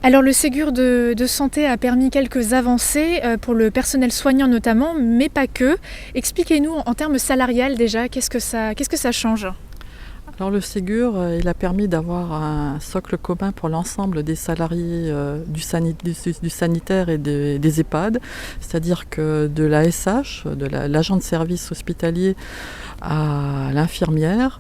Alors le Ségur de santé a permis quelques avancées pour le personnel soignant notamment, mais pas que. Expliquez-nous en termes salarial déjà, qu'est-ce que ça change? Alors le Ségur, il a permis d'avoir un socle commun pour l'ensemble des salariés du sanitaire et des EHPAD, c'est-à-dire que de la SH, l'agent de service hospitalier à l'infirmière,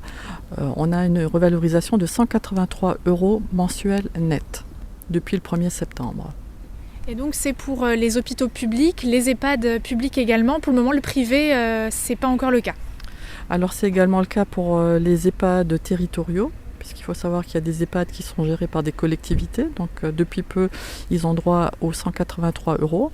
on a une revalorisation de 183 € mensuels net depuis le 1er septembre. Et donc c'est pour les hôpitaux publics, les EHPAD publics également. Pour le moment, le privé, c'est pas encore le cas. Alors c'est également le cas pour les EHPAD territoriaux, puisqu'il faut savoir qu'il y a des EHPAD qui sont gérés par des collectivités, donc depuis peu ils ont droit aux 183 €.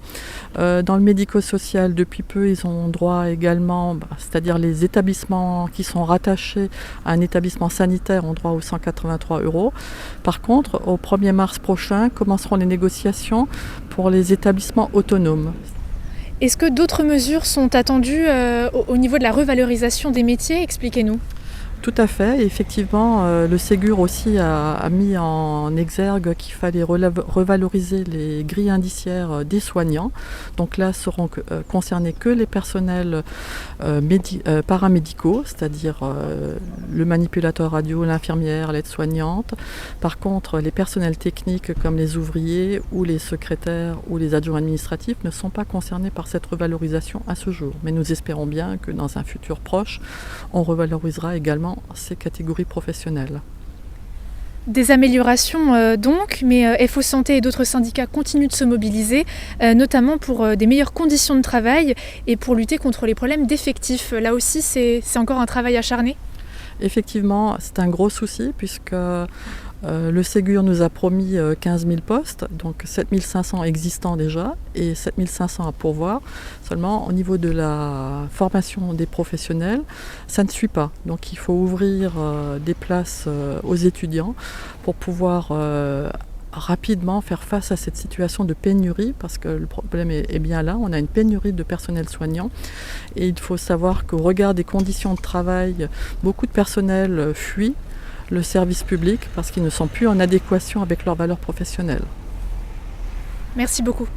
Dans le médico-social, depuis peu ils ont droit également, c'est-à-dire les établissements qui sont rattachés à un établissement sanitaire ont droit aux 183 €. Par contre, au 1er mars prochain, commenceront les négociations pour les établissements autonomes. Est-ce que d'autres mesures sont attendues au niveau de la revalorisation des métiers? Expliquez-nous. Tout à fait. Et effectivement, le Ségur aussi a mis en exergue qu'il fallait revaloriser les grilles indiciaires des soignants. Donc là, seront concernés que les personnels paramédicaux, c'est-à-dire le manipulateur radio, l'infirmière, l'aide-soignante. Par contre, les personnels techniques comme les ouvriers ou les secrétaires ou les adjoints administratifs ne sont pas concernés par cette revalorisation à ce jour. Mais nous espérons bien que dans un futur proche, on revalorisera également ces catégories professionnelles. Des améliorations donc, mais FO Santé et d'autres syndicats continuent de se mobiliser, notamment pour des meilleures conditions de travail et pour lutter contre les problèmes d'effectifs. Là aussi, c'est encore un travail acharné. Effectivement, c'est un gros souci puisque le Ségur nous a promis 15 000 postes, donc 7 500 existants déjà et 7 500 à pourvoir. Seulement, au niveau de la formation des professionnels, ça ne suit pas. Donc il faut ouvrir des places aux étudiants pour pouvoir rapidement faire face à cette situation de pénurie, parce que le problème est bien là, on a une pénurie de personnel soignant et il faut savoir qu'au regard des conditions de travail, beaucoup de personnel fuit le service public parce qu'ils ne sont plus en adéquation avec leurs valeurs professionnelles. Merci beaucoup.